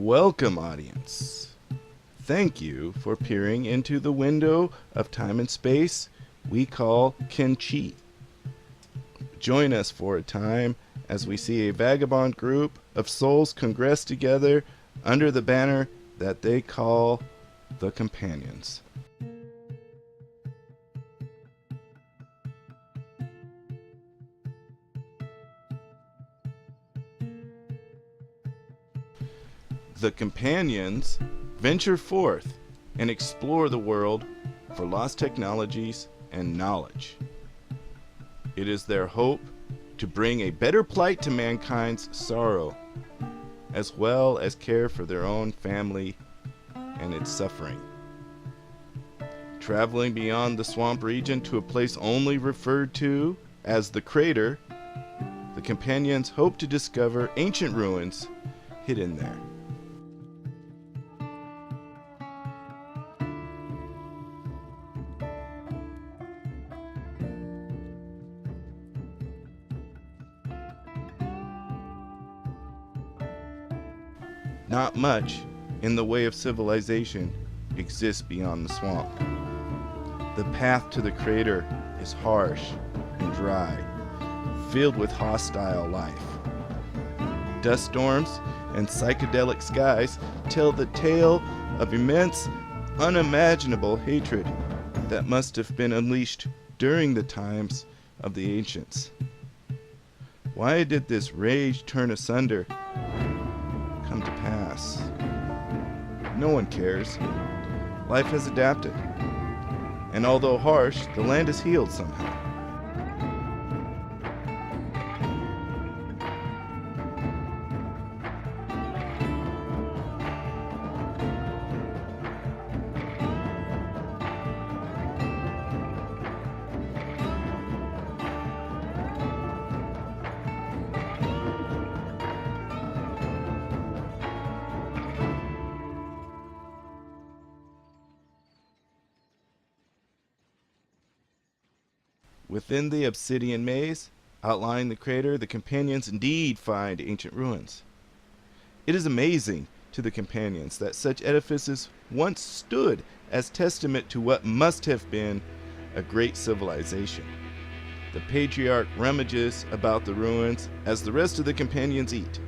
Welcome, audience. Thank you for peering into the window of time and space we call Kenshi. Join us for a time as we see a vagabond group of souls congress together under the banner that they call the Companions. The Companions venture forth and explore the world for lost technologies and knowledge. It is their hope to bring a better plight to mankind's sorrow, as well as care for their own family and its suffering. Traveling beyond the swamp region to a place only referred to as the Crater, the Companions hope to discover ancient ruins hidden there. Not much in the way of civilization exists beyond the swamp. The path to the crater is harsh and dry, filled with hostile life. Dust storms and psychedelic skies tell the tale of immense, unimaginable hatred that must have been unleashed during the times of the ancients. Why did this rage turn asunder come to pass? No one cares. Life has adapted. And although harsh, the land is healed somehow. Within the obsidian maze, outlining the crater, the Companions indeed find ancient ruins. It is amazing to the Companions that such edifices once stood as testament to what must have been a great civilization. The Patriarch rummages about the ruins as the rest of the Companions eat.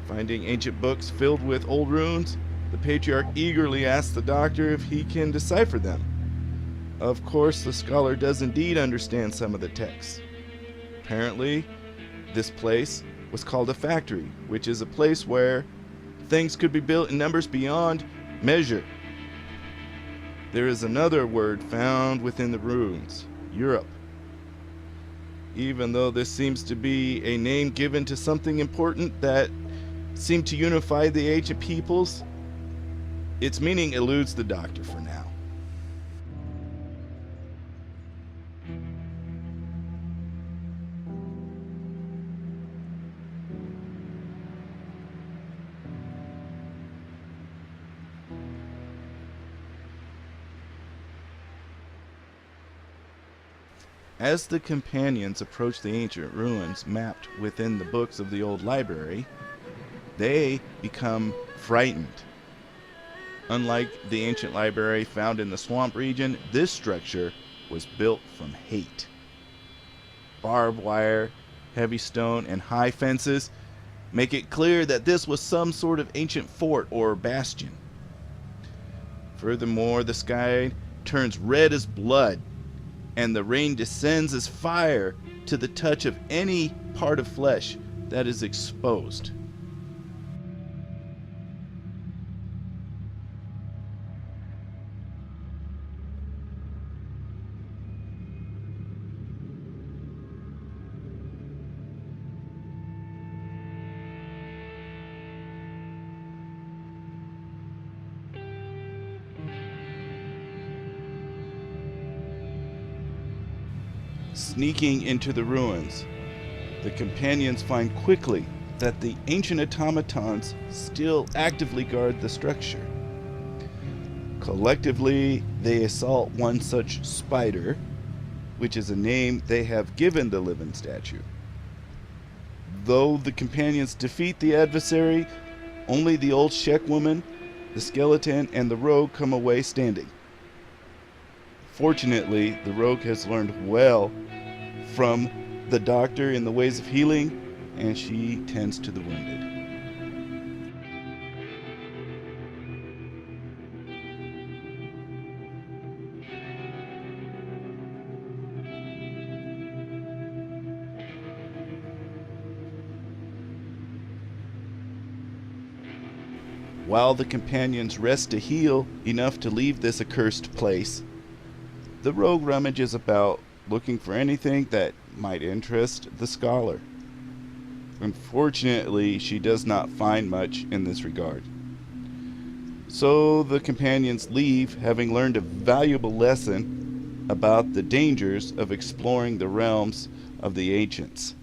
Finding ancient books filled with old runes, the Patriarch eagerly asks the doctor if he can decipher them. Of course, the scholar does indeed understand some of the texts. Apparently, this place was called a factory, which is a place where things could be built in numbers beyond measure. There is another word found within the ruins, Europe. Even though this seems to be a name given to something important that seemed to unify the ancient peoples, its meaning eludes the doctor for now. As the Companions approach the ancient ruins mapped within the books of the old library, they become frightened. Unlike the ancient library found in the swamp region, this structure was built from hate. Barbed wire, heavy stone, and high fences make it clear that this was some sort of ancient fort or bastion. Furthermore, the sky turns red as blood, and the rain descends as fire to the touch of any part of flesh that is exposed. Sneaking into the ruins, the Companions find quickly that the ancient automatons still actively guard the structure. Collectively, they assault one such spider, which is a name they have given the living statue. Though the Companions defeat the adversary, Only the old Shek woman, the skeleton, and the rogue come away standing. Fortunately, the rogue has learned well from the doctor in the ways of healing, and she tends to the wounded. While the companions rest to heal enough to leave this accursed place, the rogue rummages about looking for anything that might interest the scholar. Unfortunately, she does not find much in this regard. So the companions leave, having learned a valuable lesson about the dangers of exploring the realms of the ancients.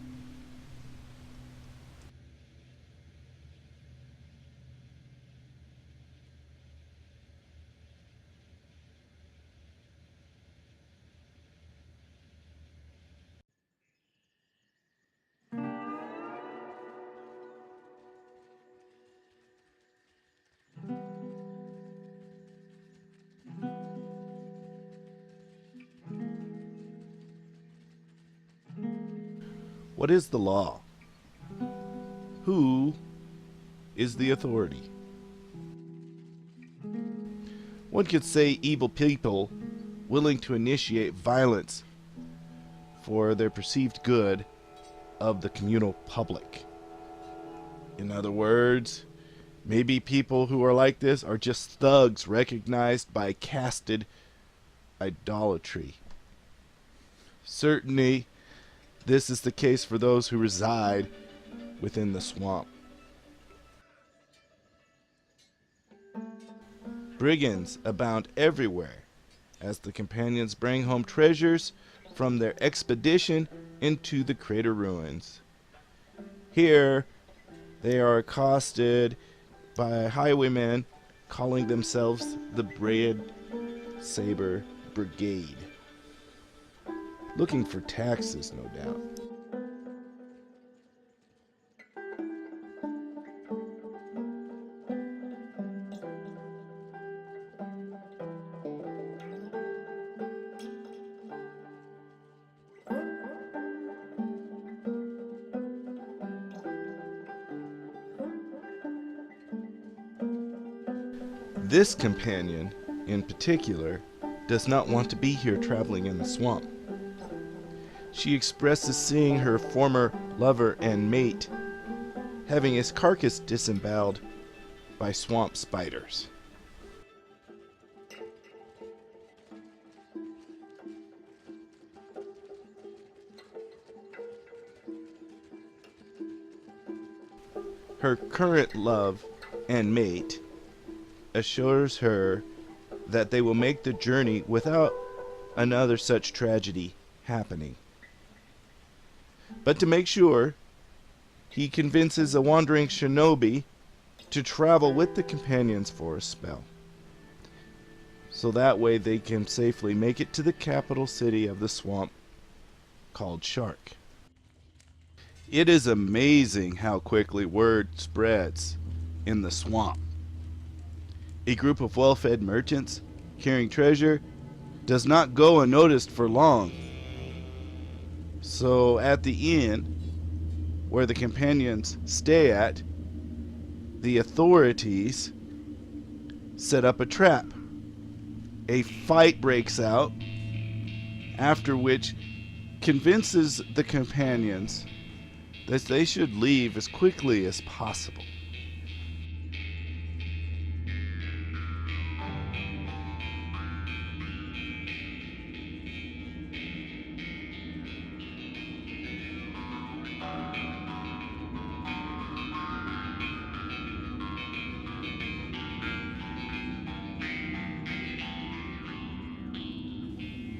What is the law? Who is the authority? One could say evil people willing to initiate violence for their perceived good of the communal public. In other words, maybe people who are like this are just thugs recognized by casted idolatry. Certainly, this is the case for those who reside within the swamp. Brigands abound everywhere as the companions bring home treasures from their expedition into the crater ruins. Here, they are accosted by highwaymen calling themselves the Braid Saber Brigade, looking for taxes, no doubt. This companion, in particular, does not want to be here traveling in the swamp. She expresses seeing her former lover and mate having his carcass disemboweled by swamp spiders. Her current love and mate assures her that they will make the journey without another such tragedy happening. But to make sure, he convinces a wandering shinobi to travel with the companions for a spell, so that way they can safely make it to the capital city of the swamp called Shark. It is amazing how quickly word spreads in the swamp. A group of well-fed merchants carrying treasure does not go unnoticed for long. So at the inn where the companions stay at, the authorities set up a trap. A fight breaks out, after which convinces the companions that they should leave as quickly as possible.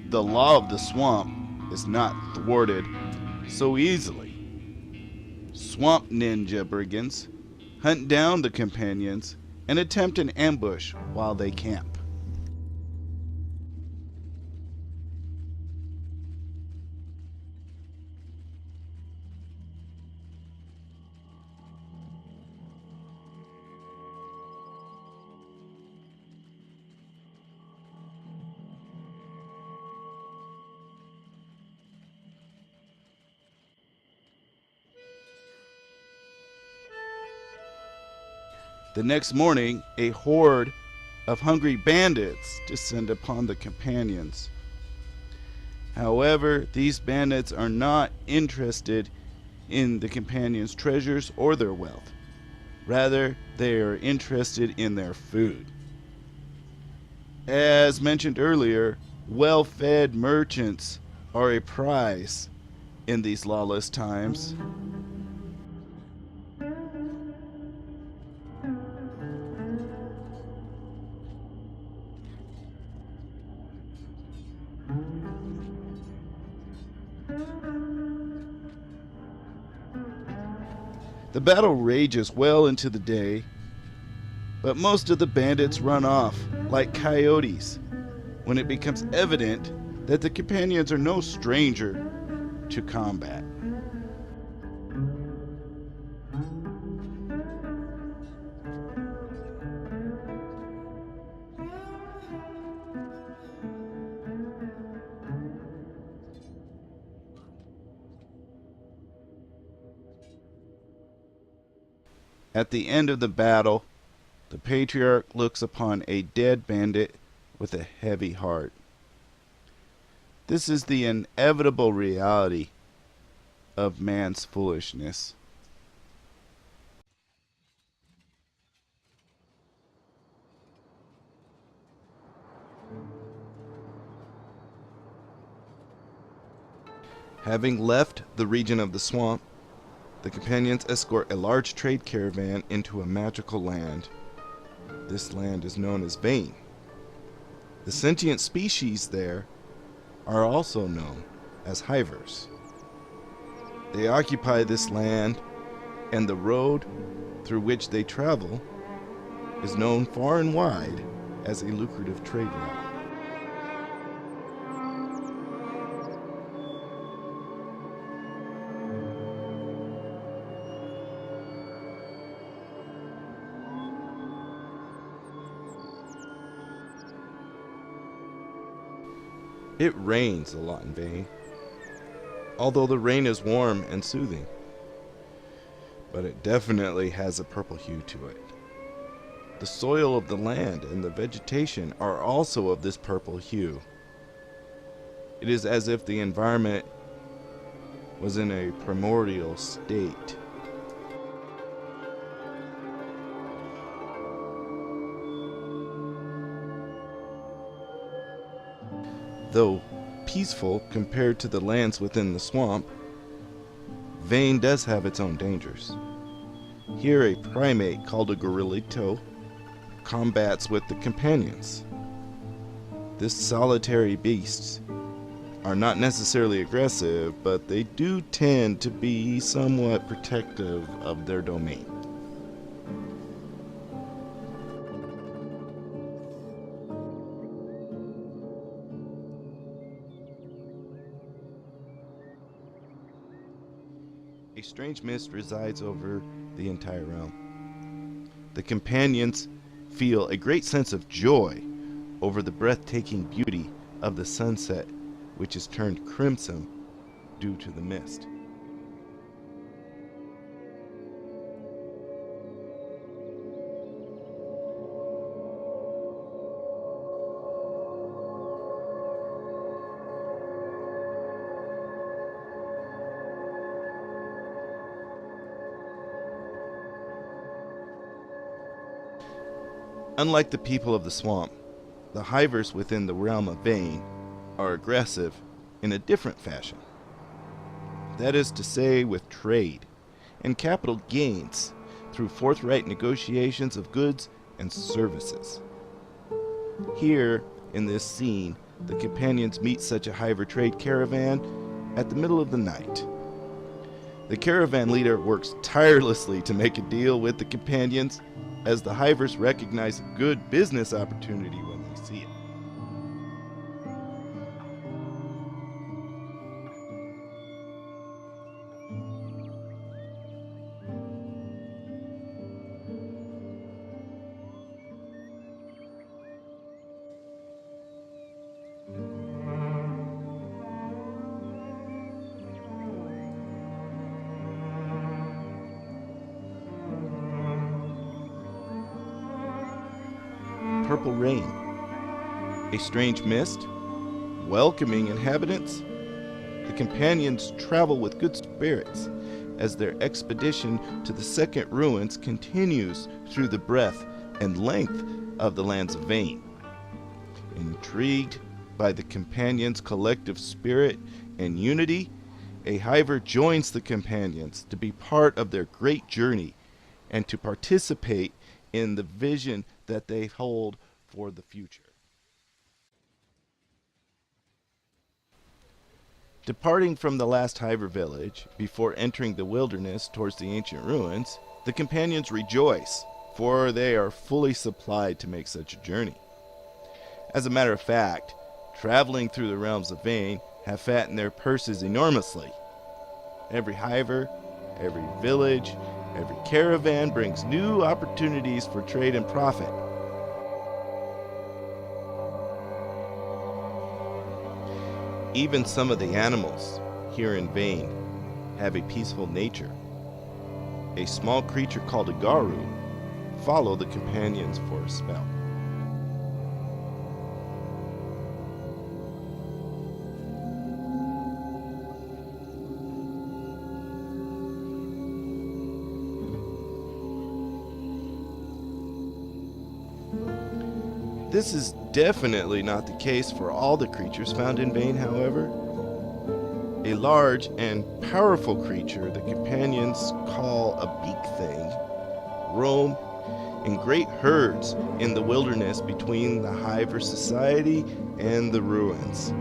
The law of the swamp is not thwarted so easily. Swamp ninja brigands hunt down the companions and attempt an ambush while they camp. The next morning, a horde of hungry bandits descend upon the companions. However, these bandits are not interested in the companions' treasures or their wealth. Rather, they are interested in their food. As mentioned earlier, well-fed merchants are a prize in these lawless times. The battle rages well into the day, but most of the bandits run off like coyotes when it becomes evident that the companions are no stranger to combat. At the end of the battle, the Patriarch looks upon a dead bandit with a heavy heart. This is the inevitable reality of man's foolishness. Having left the region of the swamp, the companions escort a large trade caravan into a magical land. This land is known as Vane. The sentient species there are also known as hivers. They occupy this land, and the road through which they travel is known far and wide as a lucrative trade route. It rains a lot in Vane, although the rain is warm and soothing, but it definitely has a purple hue to it. The soil of the land and the vegetation are also of this purple hue. It is as if the environment was in a primordial state. Though peaceful compared to the lands within the swamp, Vane does have its own dangers. Here a primate called a gorilito combats with the companions. This solitary beasts are not necessarily aggressive, but they do tend to be somewhat protective of their domain. A strange mist resides over the entire realm. The companions feel a great sense of joy over the breathtaking beauty of the sunset, which is turned crimson due to the mist. Unlike the people of the swamp, the hivers within the realm of Vane are aggressive in a different fashion. That is to say, with trade and capital gains through forthright negotiations of goods and services. Here, in this scene, the companions meet such a hiver trade caravan at the middle of the night. The caravan leader works tirelessly to make a deal with the companions, as the hivers recognize a good business opportunity when they see it. purple rain, a strange mist, welcoming inhabitants. The companions travel with good spirits as their expedition to the second ruins continues through the breadth and length of the lands of Vane. Intrigued by the companions' collective spirit and unity, a hiver joins the companions to be part of their great journey and to participate in the vision that they hold for the future. Departing from the last hiver village before entering the wilderness towards the ancient ruins, the companions rejoice, for they are fully supplied to make such a journey. As a matter of fact, traveling through the realms of Vane have fattened their purses enormously. Every hiver, every village, every caravan brings new opportunities for trade and profit. Even some of the animals here in Vane have a peaceful nature. A small creature called a garu follow the companions for a spell. This is definitely not the case for all the creatures found in Vane, however. A large and powerful creature the companions call a beak thing roam in great herds in the wilderness between the Hiver Society and the ruins.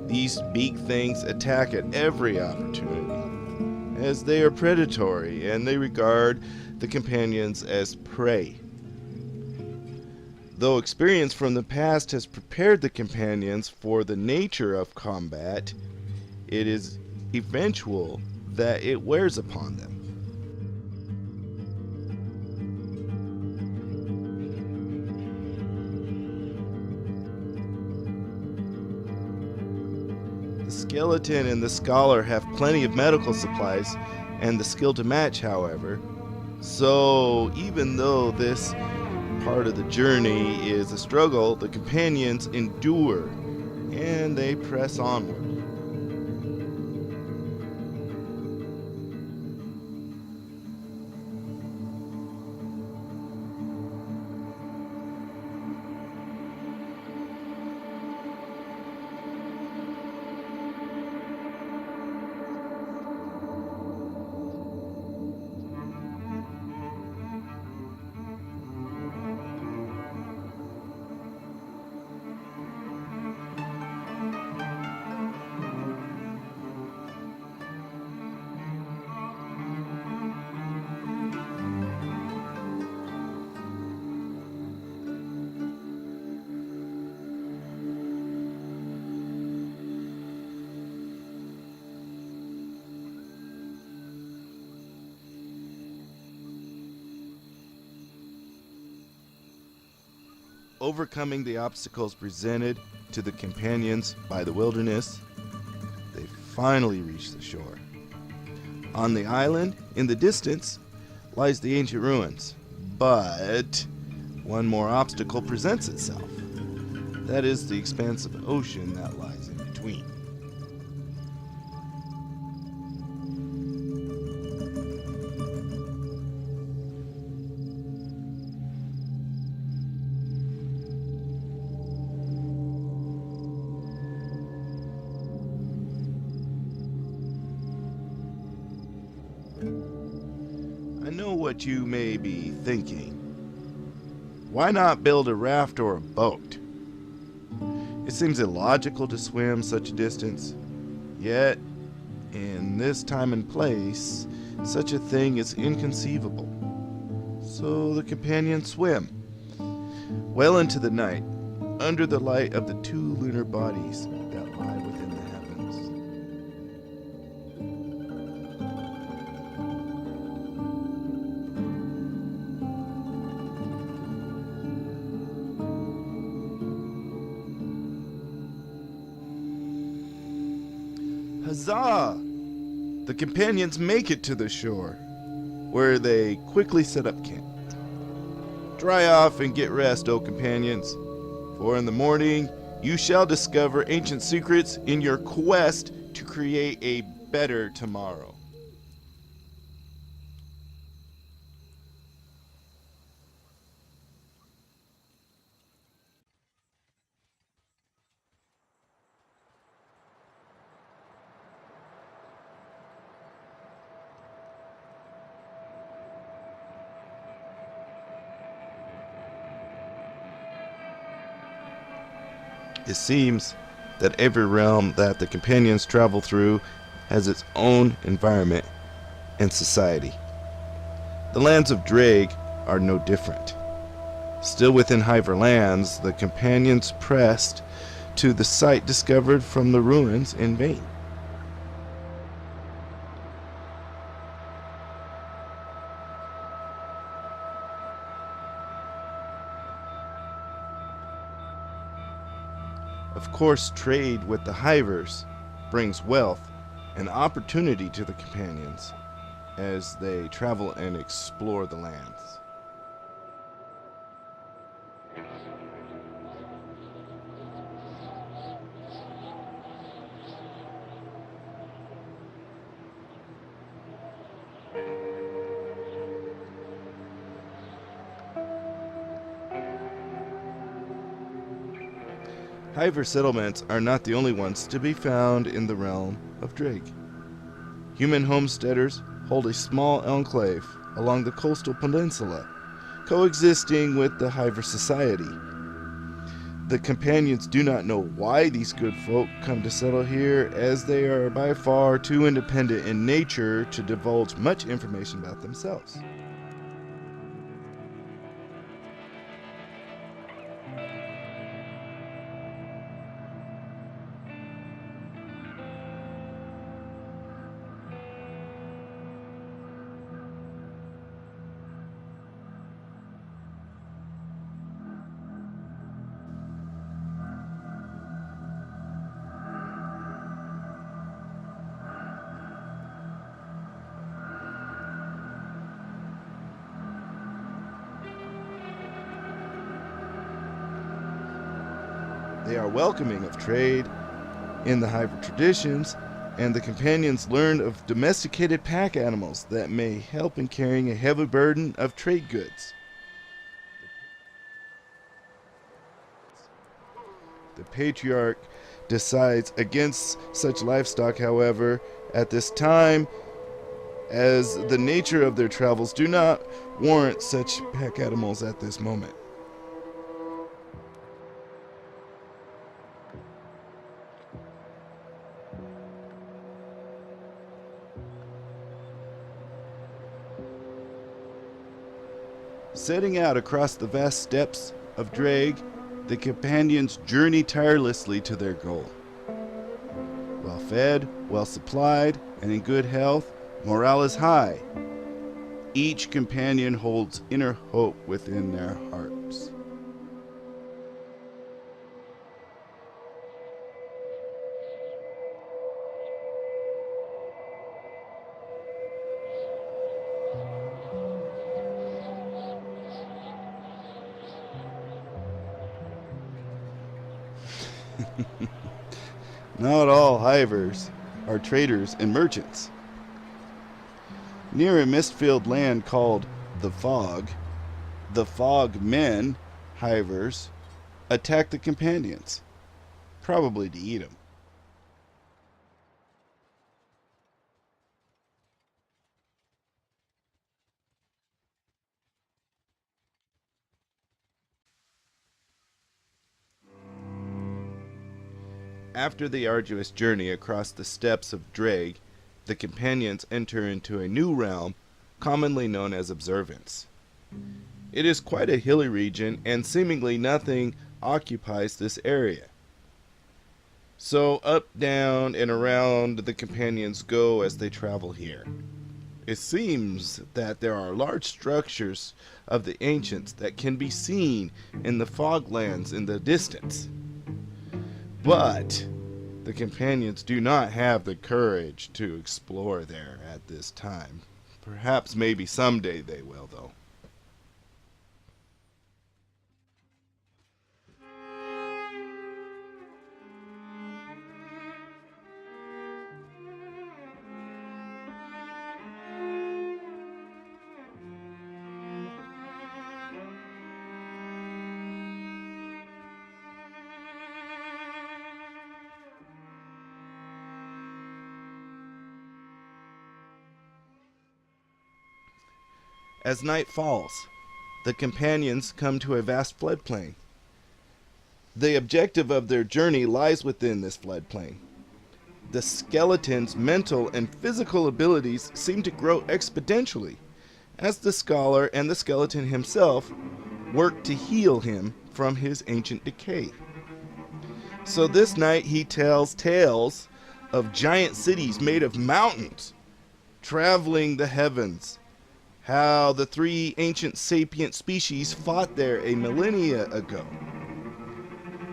These beak things attack at every opportunity, as they are predatory and they regard the companions as prey. Though experience from the past has prepared the companions for the nature of combat, it is eventual that it wears upon them. The skeleton and the scholar have plenty of medical supplies and the skill to match, however. So even though this part of the journey is a struggle, the companions endure and they press onward. Overcoming the obstacles presented to the companions by the wilderness, they finally reach the shore. On the island, in the distance, lies the ancient ruins, but one more obstacle presents itself. That is the expanse of ocean that lies in between. I know what you may be thinking. Why not build a raft or a boat? It seems illogical to swim such a distance. Yet, in this time and place, such a thing is inconceivable. So the companions swim, well into the night, under the light of the two lunar bodies that lie within the heavens. Huzzah! The companions make it to the shore, where they quickly set up camp. Dry off and get rest, O companions, for in the morning you shall discover ancient secrets in your quest to create a better tomorrow. It seems that every realm that the companions travel through has its own environment and society. The lands of Drake are no different. Still within Hiver lands, the companions pressed to the site discovered from the ruins in vain. Of course, trade with the Hivers brings wealth and opportunity to the companions as they travel and explore the lands. Hiver settlements are not the only ones to be found in the realm of Drake. Human homesteaders hold a small enclave along the coastal peninsula, coexisting with the Hiver society. The companions do not know why these good folk come to settle here, as they are by far too independent in nature to divulge much information about themselves. They are welcoming of trade in the Hiver traditions, and the companions learn of domesticated pack animals that may help in carrying a heavy burden of trade goods. The Patriarch decides against such livestock, however, at this time, as the nature of their travels do not warrant such pack animals at this moment. Setting out across the vast steppes of Drake, the companions journey tirelessly to their goal. Well fed, well supplied, and in good health, morale is high. Each companion holds inner hope within their hearts. Not all Hivers are traders and merchants. Near a mist-filled land called the Fog men, Hivers, attack the companions, probably to eat them. After the arduous journey across the steppes of Drake, the companions enter into a new realm, commonly known as Observance. It is quite a hilly region, and seemingly nothing occupies this area. So up, down, and around the companions go as they travel here. It seems that there are large structures of the ancients that can be seen in the foglands in the distance. But the companions do not have the courage to explore there at this time. Perhaps maybe someday they will, though. As night falls, the companions come to a vast floodplain. The objective of their journey lies within this floodplain. The skeleton's mental and physical abilities seem to grow exponentially as the scholar and the skeleton himself work to heal him from his ancient decay. So this night he tells tales of giant cities made of mountains, traveling the heavens, how the three ancient sapient species fought there a millennia ago.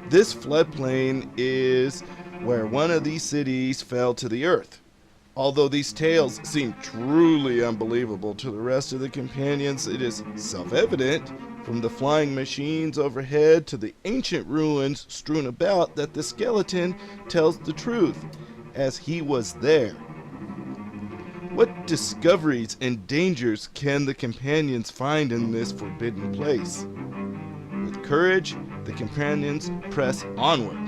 This floodplain is where one of these cities fell to the earth. Although these tales seem truly unbelievable to the rest of the companions, it is self-evident from the flying machines overhead to the ancient ruins strewn about that the skeleton tells the truth, as he was there. What discoveries and dangers can the companions find in this forbidden place? With courage, the companions press onward.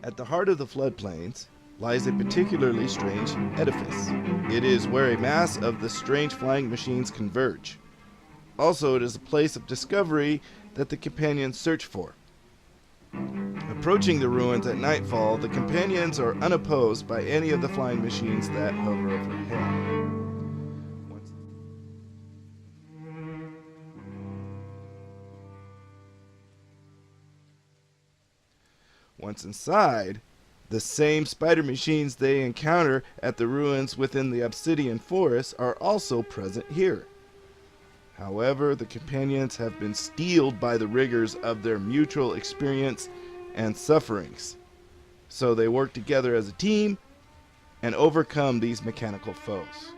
At the heart of the floodplains lies a particularly strange edifice. It is where a mass of the strange flying machines converge. Also, it is a place of discovery that the companions search for. Approaching the ruins at nightfall, the companions are unopposed by any of the flying machines that hover overhead. Once inside, the same spider machines they encounter at the ruins within the obsidian forest are also present here. However, the companions have been steeled by the rigors of their mutual experience and sufferings, so they work together as a team and overcome these mechanical foes.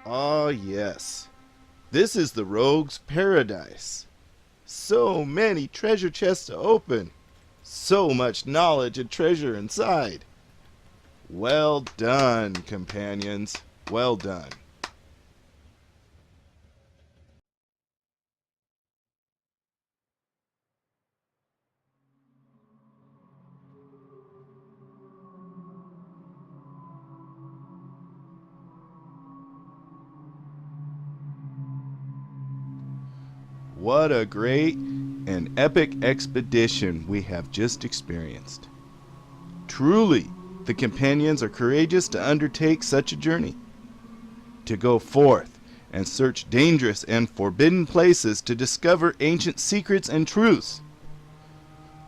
Ah, yes. This is the rogue's paradise. So many treasure chests to open. So much knowledge and treasure inside. Well done, companions. Well done. What a great and epic expedition we have just experienced. Truly, the companions are courageous to undertake such a journey, to go forth and search dangerous and forbidden places to discover ancient secrets and truths,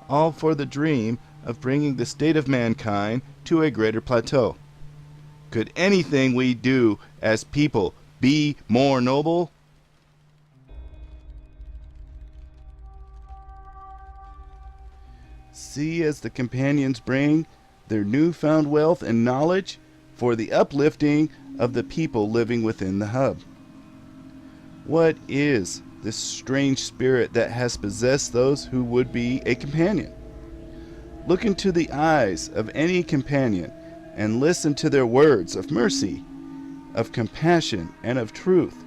all for the dream of bringing the state of mankind to a greater plateau. Could anything we do as people be more noble? See as the companions bring their newfound wealth and knowledge for the uplifting of the people living within the hub. What is this strange spirit that has possessed those who would be a companion? Look into the eyes of any companion and listen to their words of mercy, of compassion, and of truth,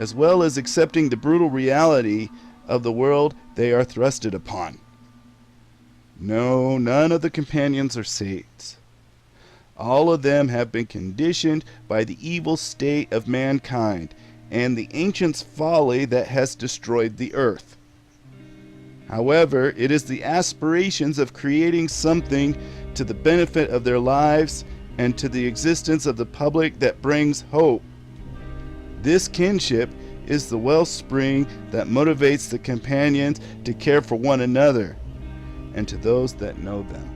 as well as accepting the brutal reality of the world they are thrusted upon. No, none of the companions are saints. All of them have been conditioned by the evil state of mankind and the ancients' folly that has destroyed the earth. However, it is the aspirations of creating something to the benefit of their lives and to the existence of the public that brings hope This kinship is the wellspring that motivates the companions to care for one another and to those that know them.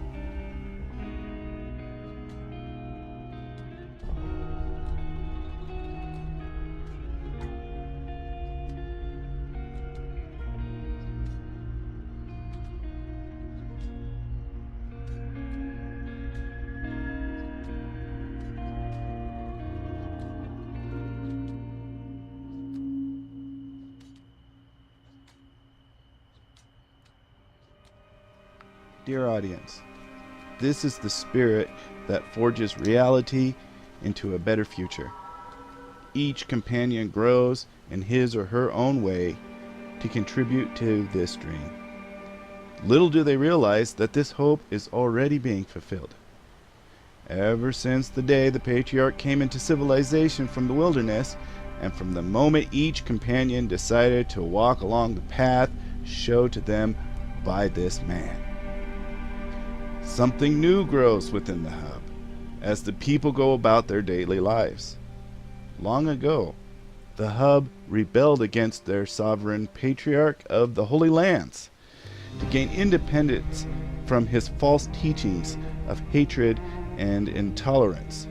Dear audience, this is the spirit that forges reality into a better future. Each companion grows in his or her own way to contribute to this dream. Little do they realize that this hope is already being fulfilled. Ever since the day the Patriarch came into civilization from the wilderness, and from the moment each companion decided to walk along the path showed to them by this man. Something new grows within the hub as the people go about their daily lives. Long ago, the hub rebelled against their sovereign Patriarch of the Holy Lands to gain independence from his false teachings of hatred and intolerance.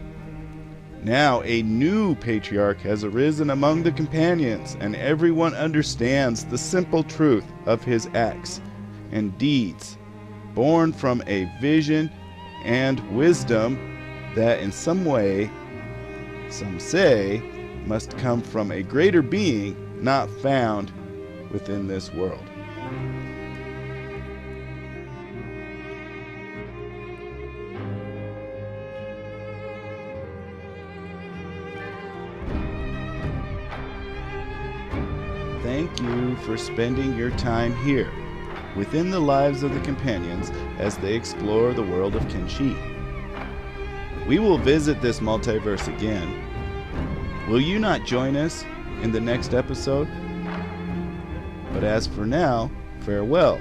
Now a new Patriarch has arisen among the companions, and everyone understands the simple truth of his acts and deeds, born from a vision and wisdom that in some way, some say, must come from a greater being not found within this world. Thank you for spending your time here within the lives of the companions as they explore the world of Kenshi. We will visit this multiverse again. Will you not join us in the next episode? But as for now, farewell,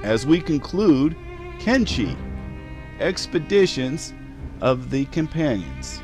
as we conclude Kenshi, Expeditions of the Companions.